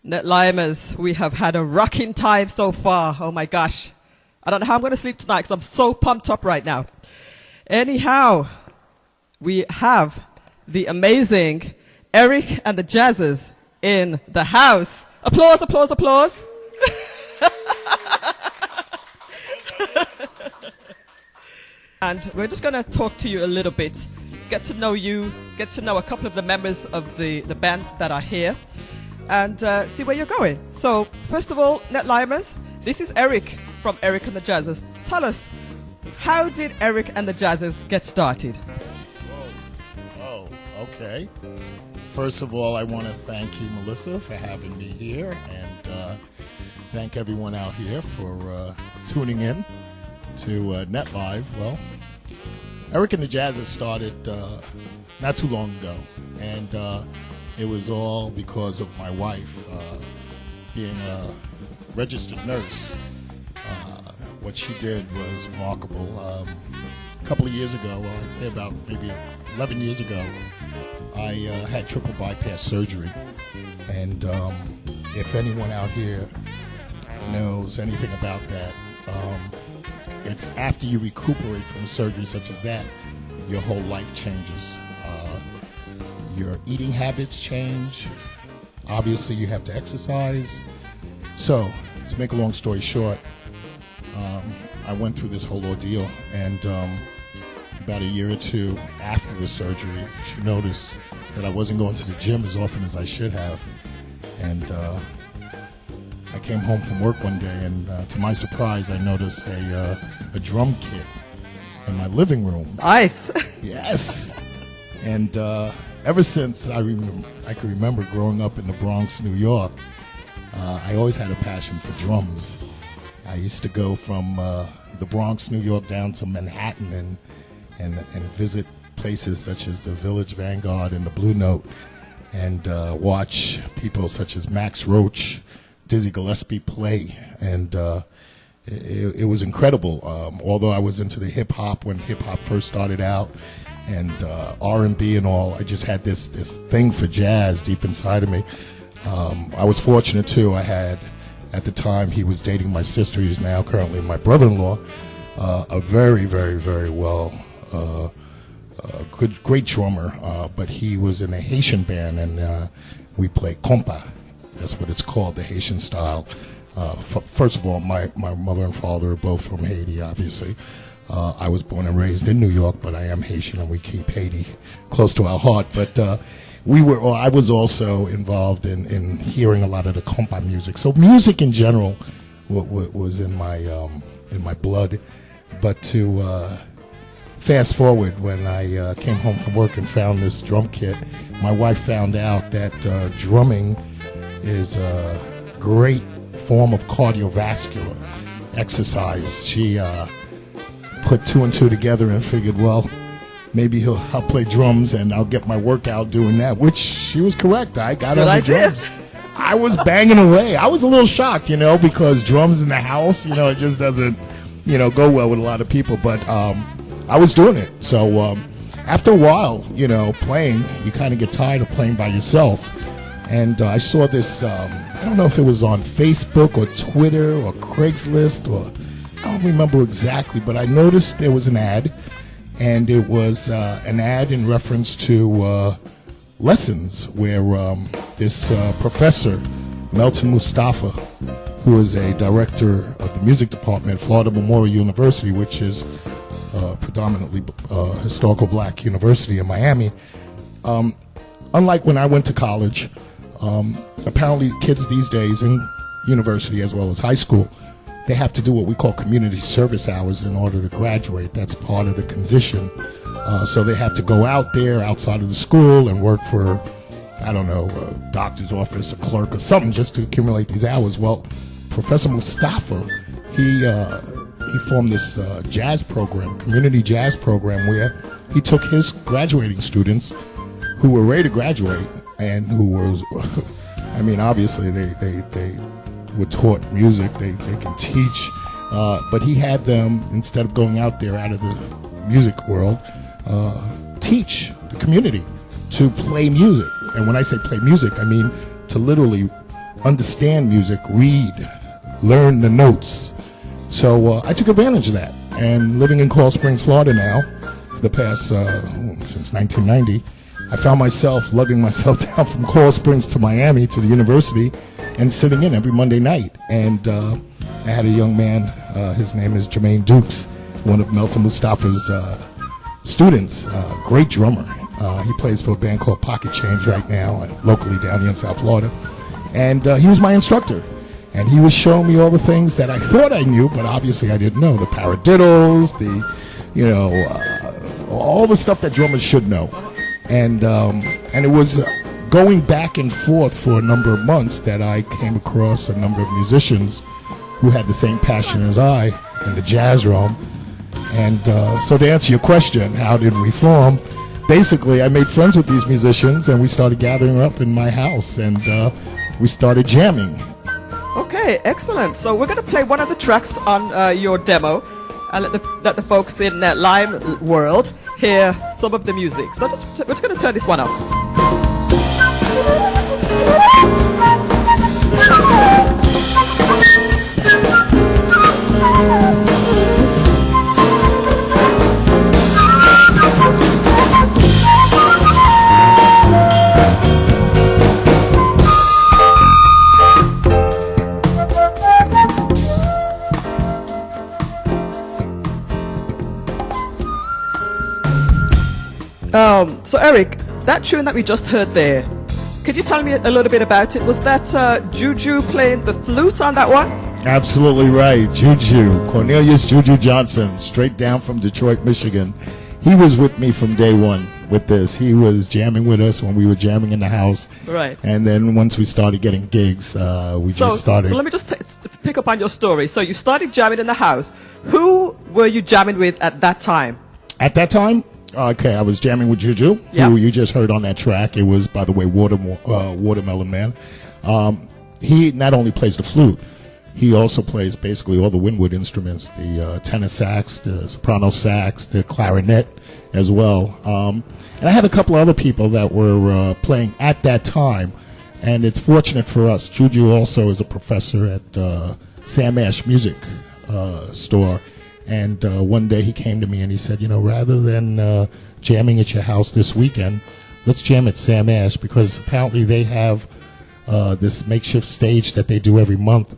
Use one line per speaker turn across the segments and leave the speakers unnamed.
Netlimers, we have had a rocking time so far. Oh my gosh. I don't know how I'm going to sleep tonight because I'm so pumped up right now. Anyhow, we have the amazing Eric and the Jazzers in the house. Applause, applause, applause. And we're just going to talk to you a little bit, get to know you, get to know a couple of the members of the band that are here, and see where you're going. So, first of all, Netlimers, this is Eric from Eric and the Jazzers. Tell us, how did Eric and the Jazzers get started?
Oh, okay. First of all, I want to thank you, Melissa, for having me here, and thank everyone out here for tuning in to Net Live. Well, Eric and the Jazzers started not too long ago, and it was all because of my wife being a registered nurse. What she did was remarkable. A couple of years ago, well, I'd say about maybe 11 years ago, I had triple bypass surgery. And if anyone out here knows anything about that, it's after you recuperate from a surgery such as that, your whole life changes. Your eating habits change. Obviously, you have to exercise. So, to make a long story short, I went through this whole ordeal, and about a year or two after the surgery, she noticed that I wasn't going to the gym as often as I should have. And I came home from work one day, and to my surprise, I noticed a drum kit in my living room.
Nice.
Yes. And ever since I can remember growing up in the Bronx, New York, I always had a passion for drums. I used to go from the Bronx, New York, down to Manhattan and visit places such as the Village Vanguard and the Blue Note, and watch people such as Max Roach, Dizzy Gillespie play, and it was incredible. Although I was into the hip hop when hip hop first started out, and R&B and all, I just had this thing for jazz deep inside of me. I was fortunate too. I had, at the time, he was dating my sister. He's now currently my brother-in-law. A very, very, very well, great drummer. But he was in a Haitian band, and we played compa. That's what it's called, the Haitian style. First of all, my mother and father are both from Haiti, obviously. I was born and raised in New York, but I am Haitian, and we keep Haiti close to our heart. But I was also involved in hearing a lot of the compa music. So music in general was in my blood. But to fast forward, when I came home from work and found this drum kit, my wife found out that drumming is a great form of cardiovascular exercise. She put two and two together and figured, well, maybe I'll play drums and I'll get my workout doing that, which she was correct. I got on the drums. I was banging away. I was a little shocked, because drums in the house, it just doesn't, go well with a lot of people. But I was doing it. So after a while, playing, you kind of get tired of playing by yourself. And I saw this, I don't know if it was on Facebook or Twitter or Craigslist, or I don't remember exactly, but I noticed there was an ad. And it was an ad in reference to lessons where this professor, Melton Mustafa, who is a director of the music department at Florida Memorial University, which is predominantly historical black university in Miami. Unlike when I went to college, apparently kids these days in university as well as high school, they have to do what we call community service hours in order to graduate. That's part of the condition. So they have to go out there outside of the school and work for, I don't know, a doctor's office, a clerk or something, just to accumulate these hours. Well, Professor Mustafa, he formed this jazz program, community jazz program, where he took his graduating students who were ready to graduate and who was, obviously they were taught music. They can teach. But he had them, instead of going out there out of the music world, teach the community to play music. And when I say play music, I mean to literally understand music, read, learn the notes. So I took advantage of that. And living in Coral Springs, Florida now, for the past, since 1990, I found myself lugging myself down from Coral Springs to Miami to the university and sitting in every Monday night. And I had a young man, his name is Jermaine Dukes, one of Melton Mustafa's students, great drummer. He plays for a band called Pocket Change right now, locally down here in South Florida. And he was my instructor. And he was showing me all the things that I thought I knew, but obviously I didn't know. The paradiddles, all the stuff that drummers should know. And it was going back and forth for a number of months that I came across a number of musicians who had the same passion as I in the jazz realm. And so to answer your question, how did we form? Basically, I made friends with these musicians, and we started gathering up in my house, and we started jamming.
Okay, excellent. So we're going to play one of the tracks on your demo and let the folks in Lime World hear some of the music. So we're just going to turn this one up. So Eric, that tune that we just heard there, could you tell me a little bit about it? Was that Juju playing the flute on that one?
Absolutely right. Juju, Cornelius Juju Johnson, straight down from Detroit, Michigan. He was with me from day one with this. He was jamming with us when we were jamming in the house.
Right.
And then once we started getting gigs, we just started.
So let me just pick up on your story. So you started jamming in the house. Who were you jamming with at that time?
At that time? Okay, I was jamming with Juju, who you just heard on that track. It was, by the way, Watermelon Man. He not only plays the flute, he also plays basically all the Winwood instruments, the tenor sax, the soprano sax, the clarinet as well. And I had a couple other people that were playing at that time, and it's fortunate for us. Juju also is a professor at Sam Ash Music Store. And one day he came to me and he said, rather than jamming at your house this weekend, let's jam at Sam Ash, because apparently they have this makeshift stage that they do every month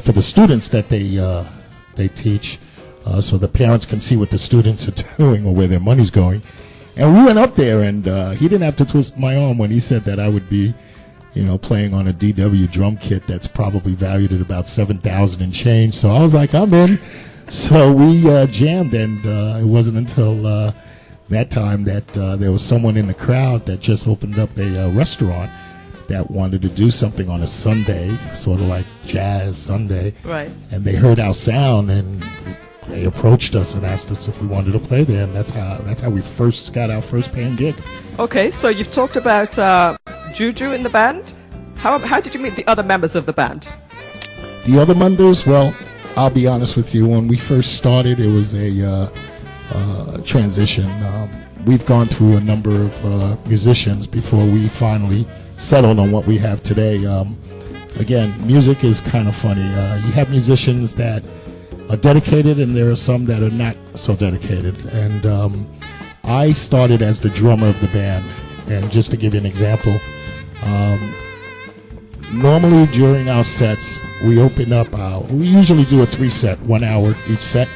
for the students that they teach, so the parents can see what the students are doing or where their money's going. And we went up there, and he didn't have to twist my arm when he said that I would be playing on a DW drum kit that's probably valued at about $7,000 and change. So I was like, I'm in. So we jammed, and it wasn't until that time that there was someone in the crowd that just opened up a restaurant that wanted to do something on a Sunday, sort of like Jazz Sunday.
Right. And
they heard our sound, and they approached us and asked us if we wanted to play there, and that's how we first got our first paying gig.
Okay, so you've talked about Juju in the band. How did you meet the other members of the band?
The other members, well, I'll be honest with you. When we first started, it was a transition. We've gone through a number of musicians before we finally settled on what we have today. Again, music is kind of funny. You have musicians that are dedicated, and there are some that are not so dedicated. And I started as the drummer of the band. And just to give you an example, normally during our sets, we usually do a 3-set, 1 hour each set.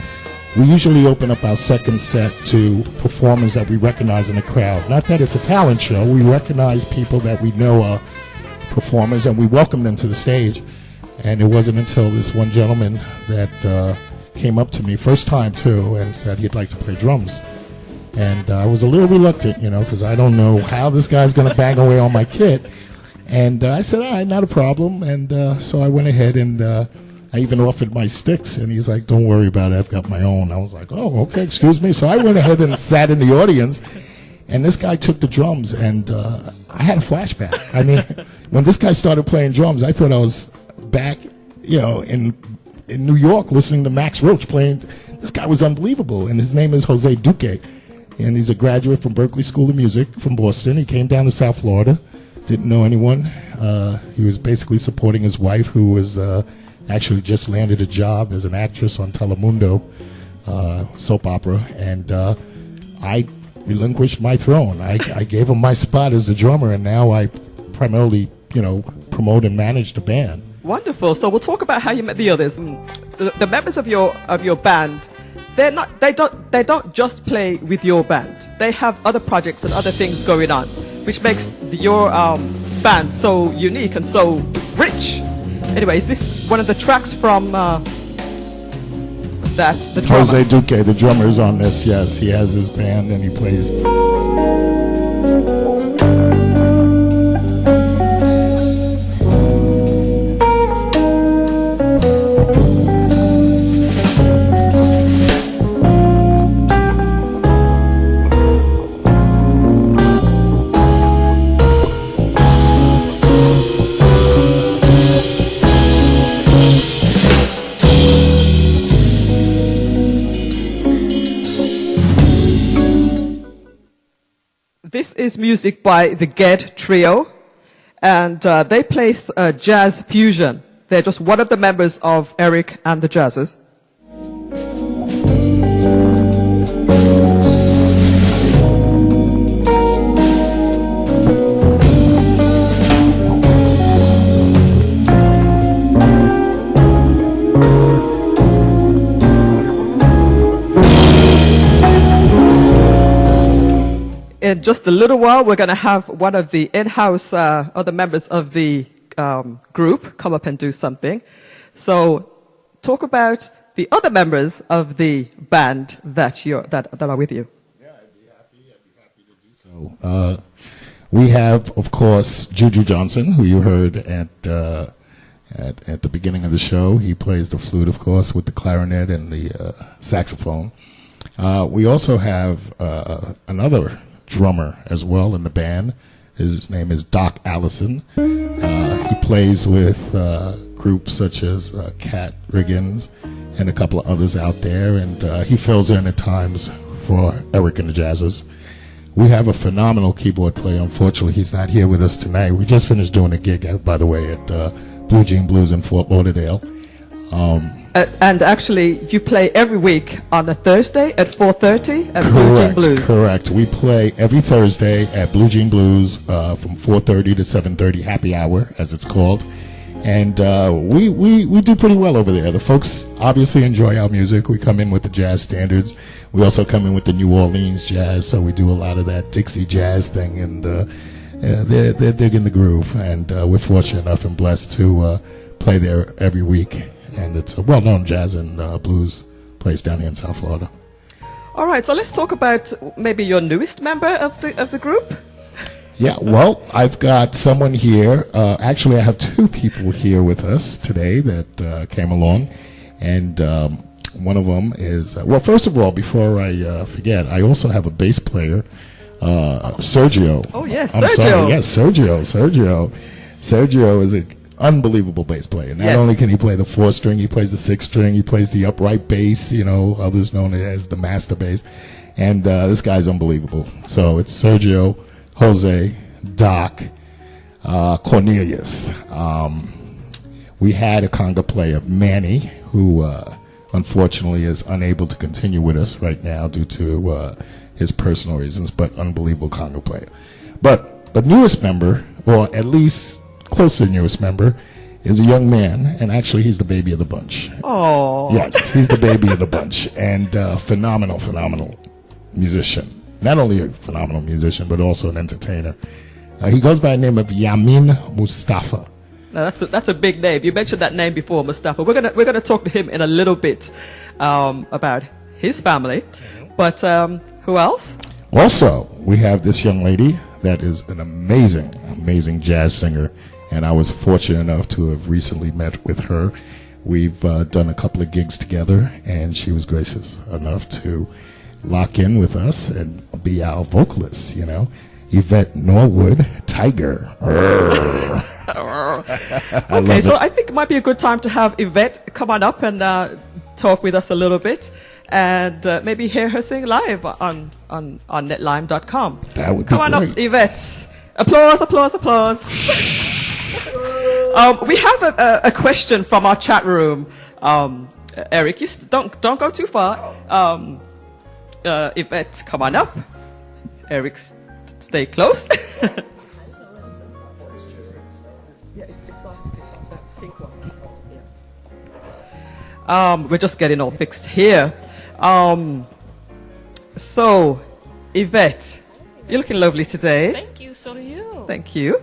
We usually open up our second set to performers that we recognize in the crowd. Not that it's a talent show. We recognize people that we know are performers, and we welcome them to the stage. And it wasn't until this one gentleman that came up to me, first time too, and said he'd like to play drums. And I was a little reluctant, because I don't know how this guy's going to bang away on my kit. And I said, all right, not a problem. And so I went ahead, and I even offered my sticks. And he's like, don't worry about it, I've got my own. I was like, oh, okay, excuse me. So I went ahead and sat in the audience. And this guy took the drums, and I had a flashback. I mean, when this guy started playing drums, I thought I was back in New York listening to Max Roach playing. This guy was unbelievable, and his name is Jose Duque, and he's a graduate from Berklee School of Music from Boston. He came down to South Florida, didn't know anyone. He was basically supporting his wife, who was actually just landed a job as an actress on Telemundo soap opera, and I relinquished my throne. I gave him my spot as the drummer, and now I primarily, promote and manage the band.
Wonderful. So we'll talk about how you met the others. The members of your band, they don't just play with your band. They have other projects and other things going on, which makes your band so unique and so rich. Anyway, is this one of the tracks from the drummer?
Jose Duque, the drummer, is on this. Yes, he has his band and he plays.
This is music by the Ged Trio, and they play jazz fusion. They're just one of the members of Eric and the Jazzers. In just a little while, we're going to have one of the in-house other members of the group come up and do something. So talk about the other members of the band that are with you.
Yeah, I'd be happy to do so. We have, of course, Juju Johnson, who you heard at the beginning of the show. He plays the flute, of course, with the clarinet and the saxophone. We also have another drummer as well in the band. His name is Doc Allison. He plays with groups such as Cat Riggins and a couple of others out there, and he fills in at times for Eric and the Jazzers. We have a phenomenal keyboard player. Unfortunately, he's not here with us tonight. We just finished doing a gig, by the way, at Blue Jean Blues in Fort Lauderdale.
And actually, you play every week on a Thursday at 4:30 at Blue Jean Blues.
Correct. We play every Thursday at Blue Jean Blues from 4:30 to 7:30, happy hour, as it's called. And we do pretty well over there. The folks obviously enjoy our music. We come in with the jazz standards. We also come in with the New Orleans jazz, so we do a lot of that Dixie jazz thing, and they're digging the groove. And we're fortunate enough and blessed to play there every week. And it's a well-known jazz and blues place down here in South Florida.
All right, so let's talk about maybe your newest member of the group.
Yeah, well, I've got someone here. Actually, I have two people here with us today that came along. And one of them is, well, first of all, before I forget, I also have a bass player, Sergio.
Oh, yes,
I'm
Sergio.
sorry, yes, Sergio. Sergio is an unbelievable bass player. Not only can he play the 4-string, he plays the 6-string, he plays the upright bass, others known as the master bass. And this guy's unbelievable. So it's Sergio, Jose, Doc, Cornelius. We had a conga player, Manny, who unfortunately is unable to continue with us right now due to his personal reasons, but unbelievable conga player. But the newest member, or at least close to the newest member, is a young man, and actually he's the baby of the bunch.
Oh.
Yes, he's the baby of the bunch, and phenomenal musician. Not only a phenomenal musician, but also an entertainer. He goes by the name of Yamin Mustafa.
Now that's a big name. You mentioned that name before, Mustafa. We're gonna talk to him in a little bit about his family. But who else?
Also, we have this young lady that is an amazing jazz singer, and I was fortunate enough to have recently met with her. We've done a couple of gigs together, and she was gracious enough to lock in with us and be our vocalist, Yvette Norwood, Tiger.
Okay, so I think it might be a good time to have Yvette come on up and talk with us a little bit, and maybe hear her sing live on netlime.com.
That would be
Come on
great.
up, Yvette. Applause, applause, applause. We have a question from our chat room. Eric, you don't go too far. Yvette, come on up. Eric, stay close. We're just getting all fixed here. So, Yvette, you're looking lovely today.
Thank you, so do you.
Thank you.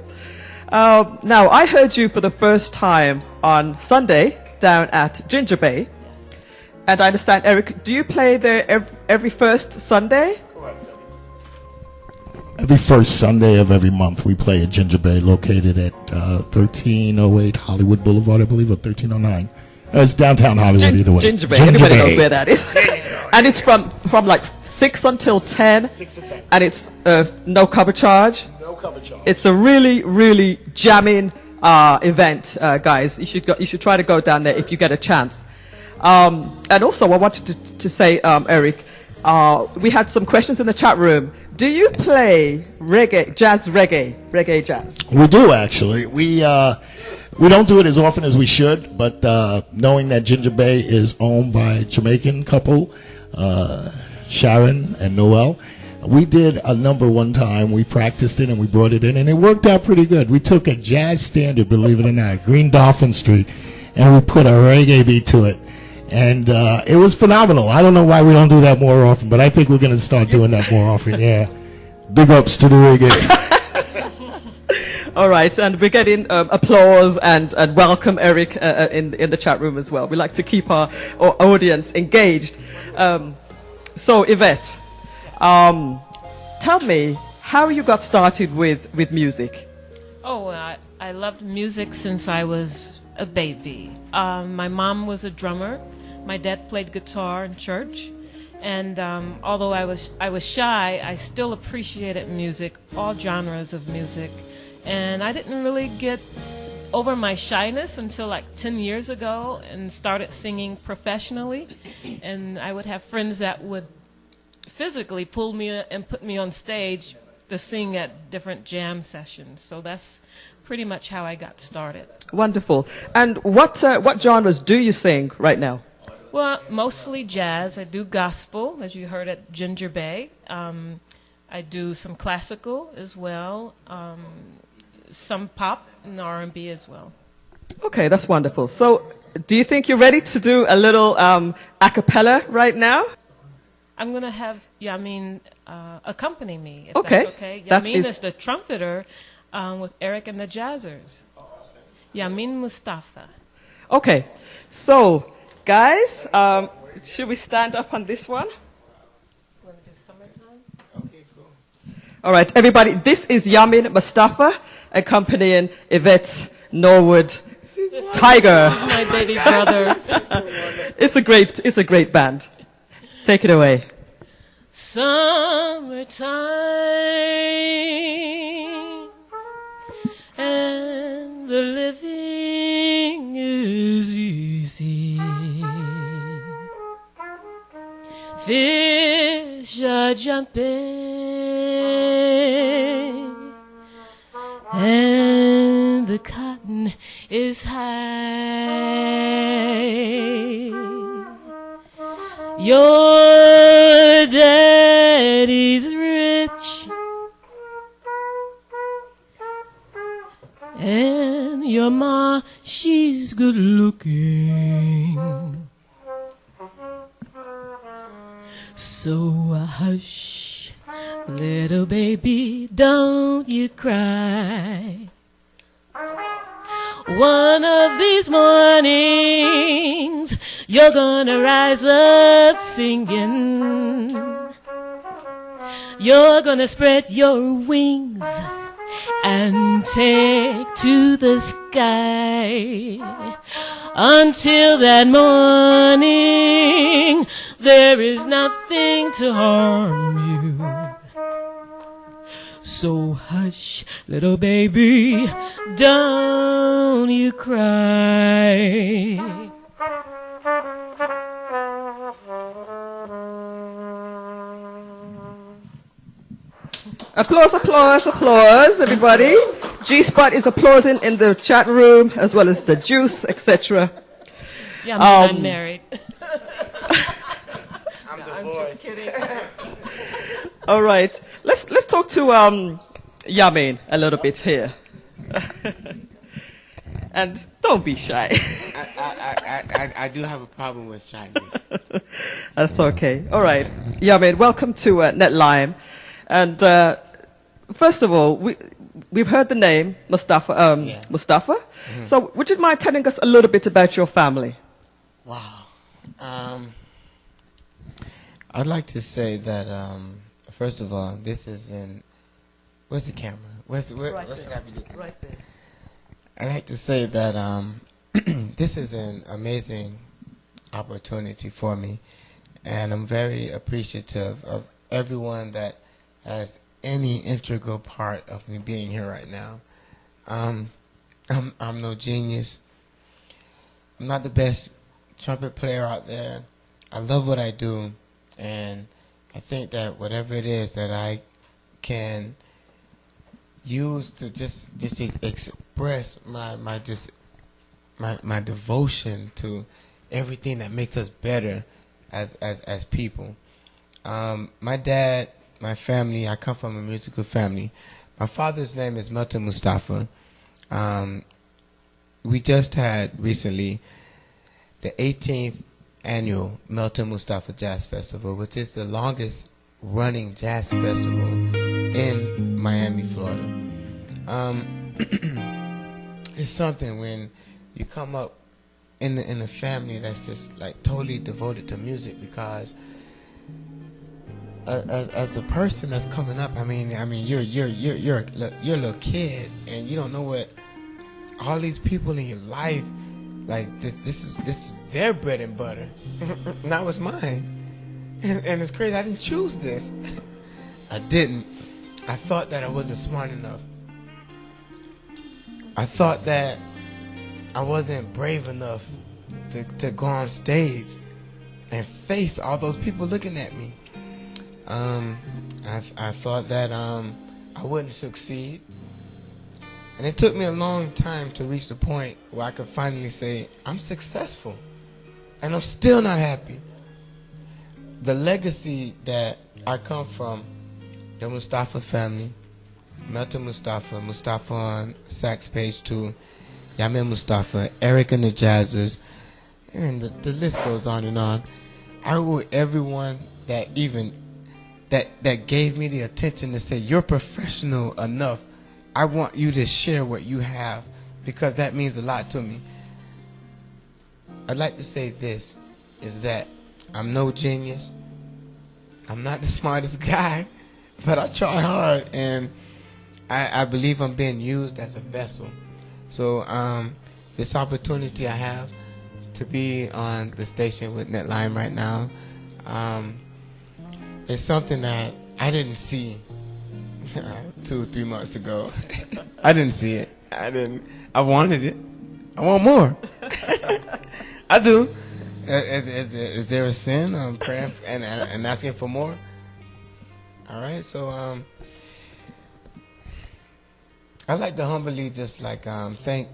Now, I heard you for the first time on Sunday down at Ginger Bay.
Yes.
And I understand, Eric, do you play there every first Sunday?
Every first Sunday of every month, we play at Ginger Bay, located at 1308 Hollywood Boulevard, I believe, or 1309. It's downtown Hollywood, either way.
Ginger Bay. Everybody knows where that is. And it's from like 6 until 10.
6 to 10.
And it's no cover charge.
No cover charge.
It's a really, really jamming event, guys. You should try to go down there if you get a chance. And also, I wanted to say, Eric, we had some questions in the chat room. Do you play reggae jazz?
We do, actually. We don't do it as often as we should, but knowing that Ginger Bay is owned by a Jamaican couple, Sharon and Noel, we did a number one time. We practiced it and we brought it in, and it worked out pretty good. We took a jazz standard, believe it or not, Green Dolphin Street, and we put a reggae beat to it. And it was phenomenal. I don't know why we don't do that more often, but I think we're going to start doing that more often, yeah. Big ups to the reggae.
All right, and we're getting applause and welcome Eric in the chat room as well. We like to keep our audience engaged. So, Yvette, tell me how you got started with music.
Oh, I loved music since I was a baby. My mom was a drummer. My dad played guitar in church. And although I was shy, I still appreciated music, all genres of music. And I didn't really get over my shyness until like 10 years ago and started singing professionally. And I would have friends that would physically pull me and put me on stage to sing at different jam sessions. So that's pretty much how I got started.
Wonderful. And what genres do you sing right now?
Well, mostly jazz. I do gospel, as you heard at Ginger Bay. I do some classical as well, some pop and R&B as well. Okay,
that's wonderful. So, do you think you're ready to do a little a cappella right now?
I'm going to have Yamin accompany me, if
okay.
That's okay. Yamin is the trumpeter with Eric and the Jazzers. Yamin Mustafa.
Okay, so... Guys, should we stand up on this one?
Want to do Summertime?
Okay, cool.
All right, everybody, this is Yamin Mustafa accompanying Yvette Norwood Tiger.
This is my baby brother.
It's a great band. Take it away.
Summertime and the living is easy. Fish are jumping and the cotton is high. Your daddy's rich and your ma, she's good looking. So hush, little baby, don't you cry. One of these mornings, you're gonna rise up singing. You're gonna spread your wings and take to the sky. Until that morning, there is nothing to harm you. So hush, little baby, don't you cry.
Applause, applause, applause, everybody. G-Spot is applauding in the chat room, as well as the juice, etc.
Yeah, I'm married.
I'm
just kidding.
All right, let's talk to Yamin a little bit here. And don't be shy.
I do have a problem with shyness.
That's okay. All right, Yamin, welcome to NetLime. And first of all, we've heard the name Mustafa.
Yeah.
Mustafa. Mm-hmm. So, would you mind telling us a little bit about your family?
Wow. I'd like to say that first of all, this is in. Where's the camera? Where should I be looking?
Right there.
I'd like to say that this is an amazing opportunity for me, and I'm very appreciative of everyone that has any integral part of me being here right now. I'm no genius. I'm not the best trumpet player out there. I love what I do, and I think that whatever it is that I can use to just to express my devotion to everything that makes us better as people. My dad, my family, I come from a musical family. My father's name is Milton Mustafa. We just had recently the 18th annual Milton Mustafa Jazz Festival, which is the longest running jazz festival in Miami, Florida. It's something when you come up in a family that's just like totally devoted to music, because as the person that's coming up, I mean, you're a little kid, and you don't know what all these people in your life, like this is their bread and butter. Now it's mine, and it's crazy. I didn't choose this. I didn't. I thought that I wasn't smart enough. I thought that I wasn't brave enough to go on stage and face all those people looking at me. I thought that I wouldn't succeed. And it took me a long time to reach the point where I could finally say, I'm successful. And I'm still not happy. The legacy that I come from, the Mustafa family, Milton Mustafa, Mustafa on sax page 2, Yamin Mustafa, Eric and the Jazzers, and the list goes on and on. I owe everyone that that gave me the attention to say, you're professional enough. I want you to share what you have, because that means a lot to me. I'd like to say this, is that I'm no genius. I'm not the smartest guy, but I try hard, and I believe I'm being used as a vessel. So this opportunity I have to be on the station with NetLime right now, it's something that I didn't see 2 or 3 months ago. I didn't see it. I wanted it. I want more. I do. Is there a sin? I'm praying and asking for more. All right. So I'd like to humbly just like thank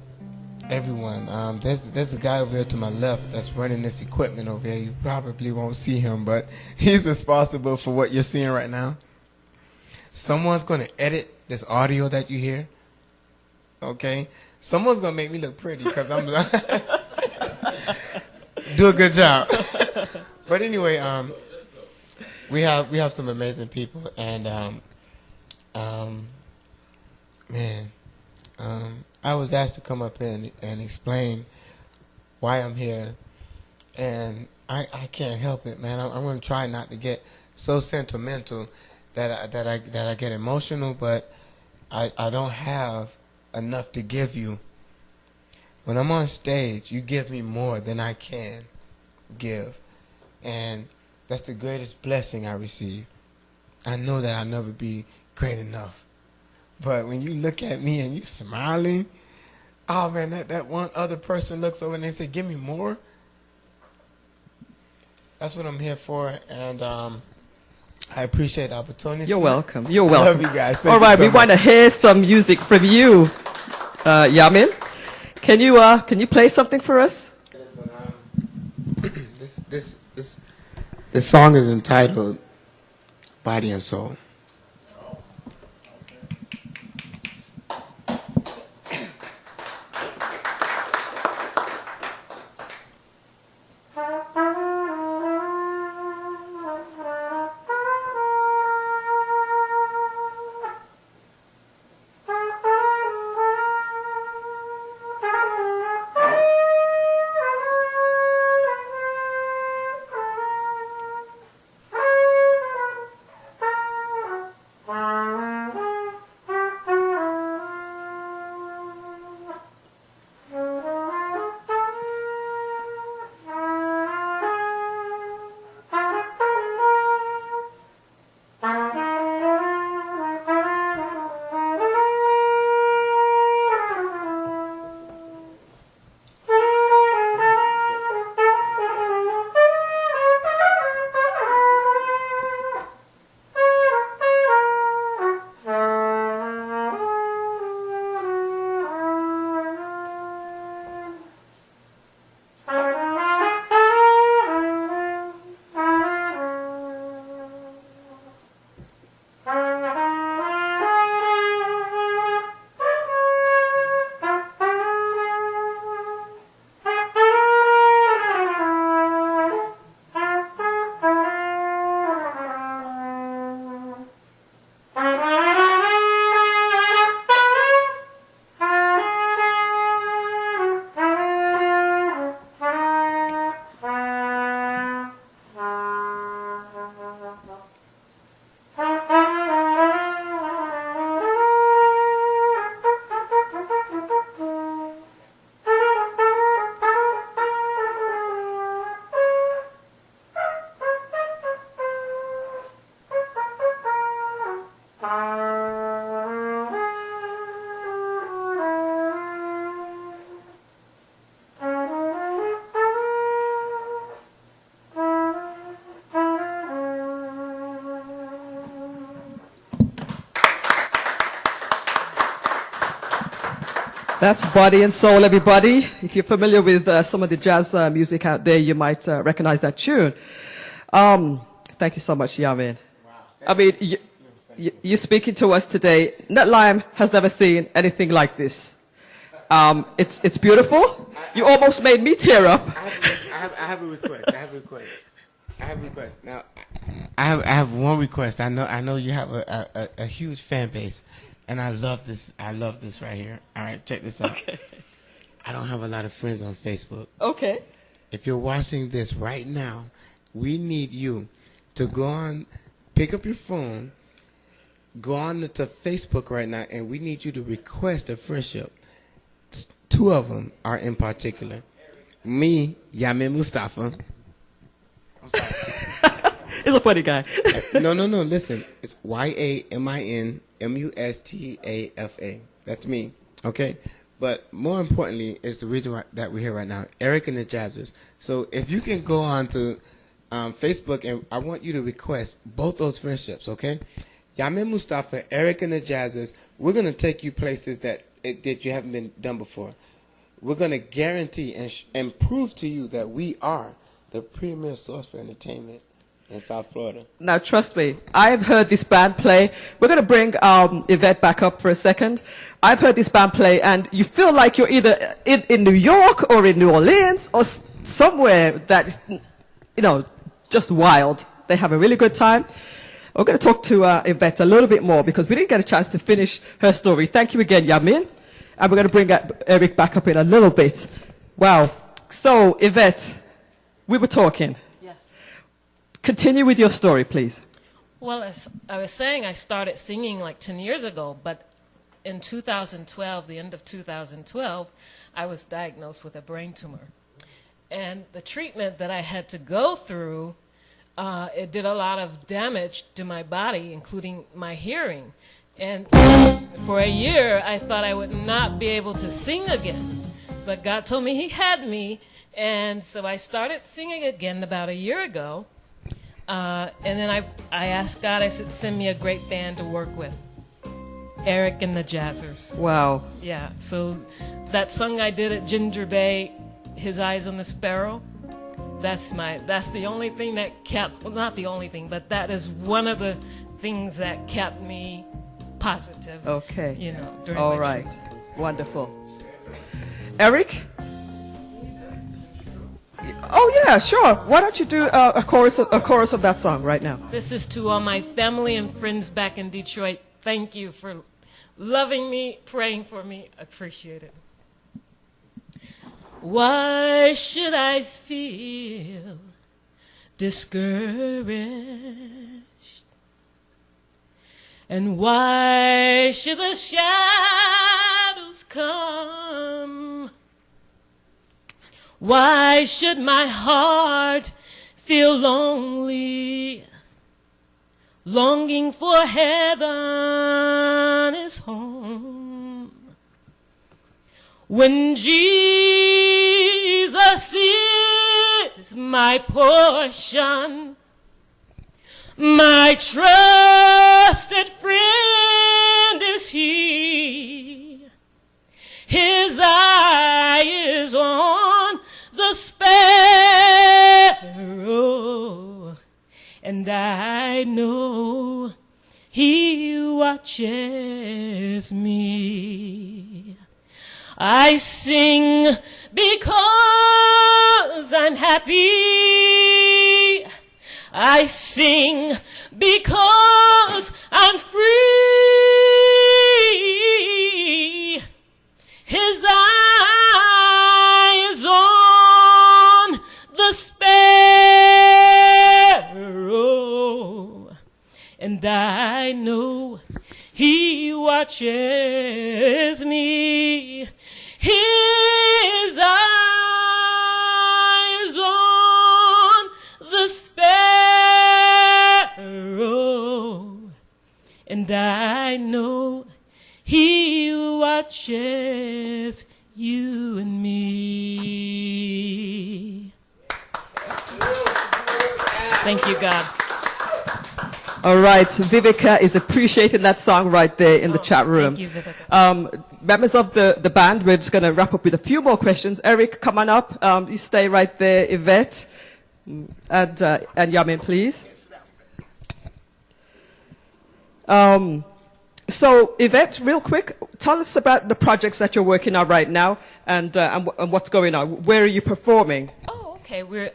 everyone. There's a guy over here to my left that's running this equipment over here. You probably won't see him, but he's responsible for what you're seeing right now. Someone's going to edit this audio that you hear. Okay? Someone's going to make me look pretty, because I'm do a good job. But anyway, we have some amazing people, and man, I was asked to come up here and explain why I'm here, and I can't help it, man. I'm going to try not to get so sentimental that I get emotional, but I don't have enough to give you. When I'm on stage, you give me more than I can give, and that's the greatest blessing I receive. I know that I'll never be great enough, But when you look at me and you smiling, oh man, that one other person looks over and they say, give me more. That's what I'm here for, and I appreciate the opportunity.
You're welcome. You're
I
welcome.
love you guys.
All right, we want to hear some music from you, Yamin. Can you play something for us?
This song is entitled "Body and Soul."
That's Body and Soul, everybody. If you're familiar with some of the jazz music out there, you might recognize that tune. Thank you so much, Yamin.
Wow.
I mean, you're speaking to us today. Netlime has never seen anything like this. It's beautiful. You almost made me tear up.
I have a request. Now, I have one request. I know you have a huge fan base, and I love this. I love this right here. All right, check this out.
Okay.
I don't have a lot of friends on Facebook.
Okay.
If you're watching this right now, we need you to go on, pick up your phone, go on to Facebook right now, and we need you to request a friendship. Two of them are in particular. Me, Yamin Mustafa. I'm sorry.
He's a funny guy.
No. Listen, it's YAMIN MUSTAFA. That's me. Okay? But more importantly is the reason why, that we're here right now, Eric and the Jazzers. So if you can go on to Facebook, and I want you to request both those friendships, okay? Yamin Mustafa, Eric and the Jazzers, we're going to take you places that you haven't been done before. We're going to guarantee and prove to you that we are the premier source for entertainment in South Florida.
Now, trust me, I've heard this band play. We're going to bring Yvette back up for a second. I've heard this band play, and you feel like you're either in New York or in New Orleans or somewhere that is, just wild. They have a really good time. We're going to talk to Yvette a little bit more because we didn't get a chance to finish her story. Thank you again, Yamin. And we're going to bring Eric back up in a little bit. Wow. So, Yvette, we were talking.
Yes.
Continue with your story, please.
Well, as I was saying, I started singing like 10 years ago, but in 2012, the end of 2012, I was diagnosed with a brain tumor. And the treatment that I had to go through, it did a lot of damage to my body, including my hearing. And for a year, I thought I would not be able to sing again. But God told me He had me, and so I started singing again about a year ago. And then I asked God, I said, send me a great band to work with. Eric and the Jazzers.
Wow.
Yeah, so that song I did at Ginger Bay, His Eyes on the Sparrow, that's the only thing that kept, well, not the only thing, but that is one of the things that kept me positive.
Okay.
You know, during
All
my
right.
trip.
Wonderful. Eric? Oh yeah, sure. Why don't you do a chorus of that song right now?
This is to all my family and friends back in Detroit. Thank you for loving me, praying for me. Appreciate it. Why should I feel discouraged? And why should the shadows come? Why should my heart feel lonely, longing for heaven is home? When Jesus is my portion, my trusted friend is He. His eye is on the sparrow, and I know He watches me. I sing because I'm happy. I sing because I'm free. His eye is on the sparrow, and I know He watches me. His eye is on the sparrow, and I know He watches you and me. Thank you, God.
All right, Vivica is appreciating that song right there in the chat room.
Thank you, Vivica.
Members of the band, we're just going to wrap up with a few more questions. Eric, come on up. You stay right there. Yvette and Yamin, please. So, Yvette, real quick, tell us about the projects that you're working on right now and what's going on. Where are you performing?
Oh, okay. We're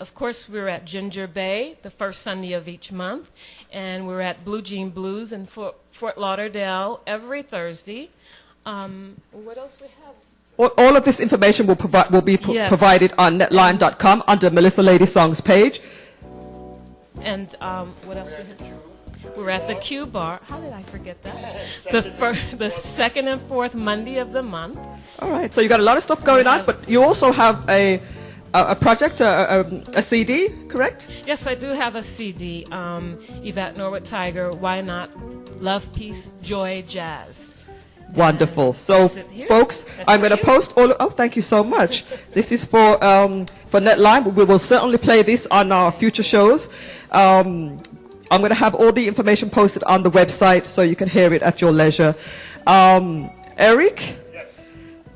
at Ginger Bay the first Sunday of each month, and we're at Blue Jean Blues in Fort Lauderdale every Thursday. What else we have?
All of this information will be provided on netline.com under Melissa LadySong's page.
And what else we have? We're at the Q Bar. How did I forget that? The second and fourth Monday of the month.
All right. So you got a lot of stuff going on, but you also have a project, a CD, correct?
Yes, I do have a CD. Yvette Norwood Tiger. Why not? Love, peace, joy, jazz.
Wonderful. So, folks, I'm going to post all. Oh, thank you so much. This is for Netline. We will certainly play this on our future shows. I'm going to have all the information posted on the website so you can hear it at your leisure. Eric?
Yes.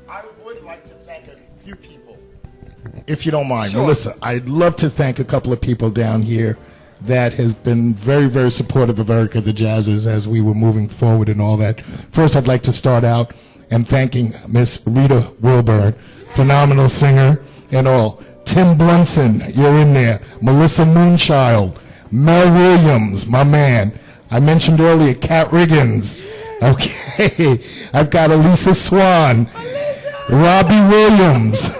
I would like to thank a few people, if you don't mind.
Sure.
Melissa, I'd love to thank a couple of people down here that has been very, very supportive of Erica the Jazzers as we were moving forward and all that. First, I'd like to start out and thanking Miss Rita Wilburn, phenomenal singer and all. Tim Brunson, you're in there. Melissa Moonchild. Mel Williams, my man. I mentioned earlier Kat Riggins. Okay. I've got Elisa Swan. Robbie Williams.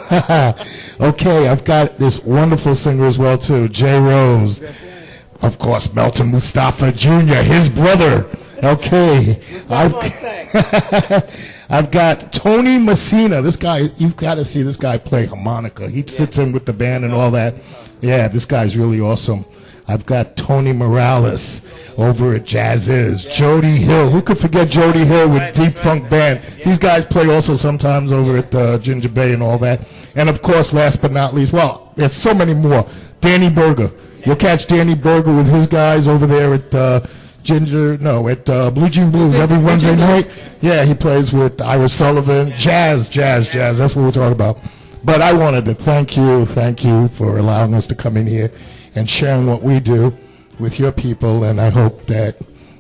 Okay, I've got this wonderful singer as well, too, Jay Rose. Of course, Melton Mustafa Jr., his brother. Okay. I've got Tony Messina. This guy, you've got to see this guy play harmonica. He sits in with the band and all that. Yeah, this guy's really awesome. I've got Tony Morales over at Jazz Is. Jody Hill. Who could forget Jody Hill with Deep Funk Band? These guys play also sometimes over at Ginger Bay and all that. And, of course, last but not least, well, there's so many more. Danny Berger. You'll catch Danny Berger with his guys over there at Blue Jean Blues every Wednesday night. Yeah, he plays with Ira Sullivan. Jazz. That's what we're talking about. But I wanted to thank you for allowing us to come in here and sharing what we do with your people. And I hope that,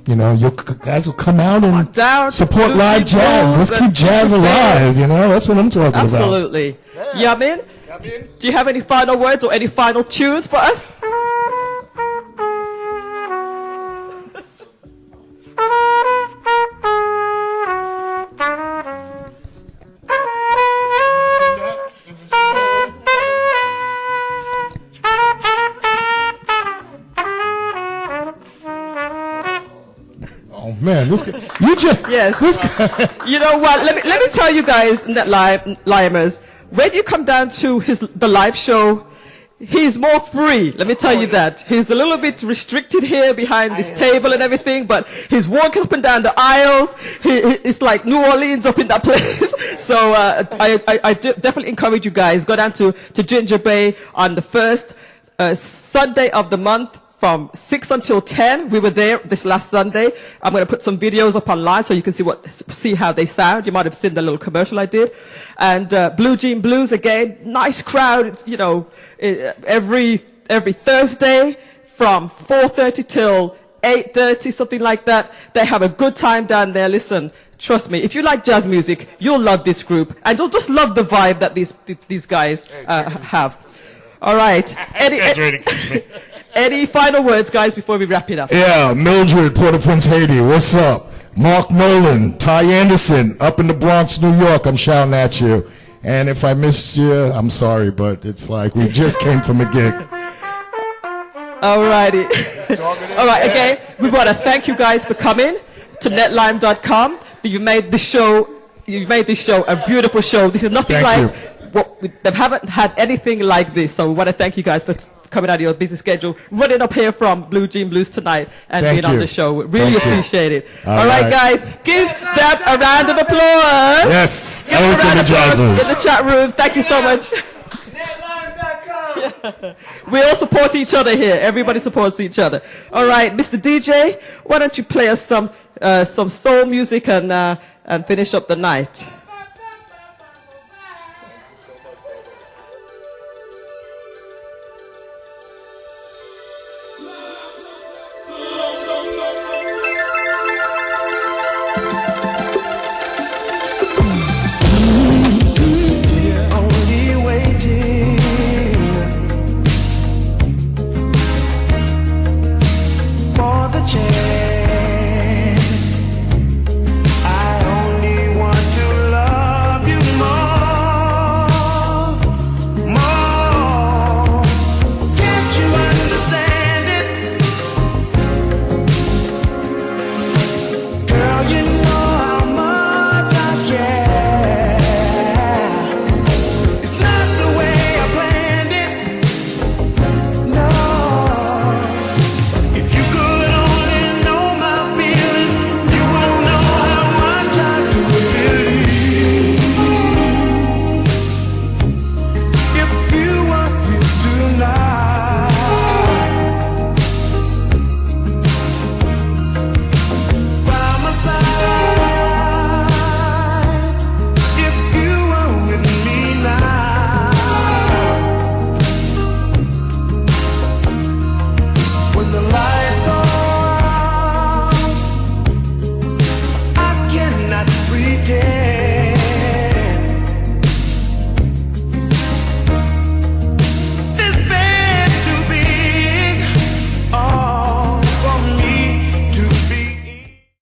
you know, you guys will come out and support live jazz. Let's keep jazz alive, you know. That's what I'm talking about.
Absolutely. Yamin, do you have any final words or any final tunes for us?
Oh man, this guy, you just
yes.
This guy.
You know what? Let me tell you guys, Limers, when you come down to the live show, he's more free. Let me tell you that. He's a little bit restricted here behind this table and everything, but he's walking up and down the aisles. It's like New Orleans up in that place. So I definitely encourage you guys, go down to Ginger Bay on the first Sunday of the month from 6 until 10. We were there this last Sunday. I'm going to put some videos up online so you can see how they sound. You might have seen the little commercial I did. And Blue Jean Blues, again, nice crowd. It's, you know, every Thursday from 4:30 till 8:30, something like that. They have a good time down there. Listen, trust me, if you like jazz music, you'll love this group. And you'll just love the vibe that these guys have. All right. Any final words, guys, before we wrap it up?
Yeah, Mildred, Port-au-Prince, Haiti. What's up? Mark Nolan, Ty Anderson, up in the Bronx, New York. I'm shouting at you. And if I missed you, I'm sorry, but it's like we just came from a gig.
All righty. All right, again, we want to thank you guys for coming to netlime.com. You made this show a beautiful show. This is nothing they haven't had anything like this. So we want to thank you guys for coming out of your busy schedule, running up here from Blue Jean Blues tonight and being on the show. We really appreciate it. All right, guys, give them a round of applause.
Yes,
give them a round of applause in the chat room. Thank you so much. Yeah. We all support each other here. Everybody supports each other. All right, Mr. DJ, why don't you play us some soul music and finish up the night?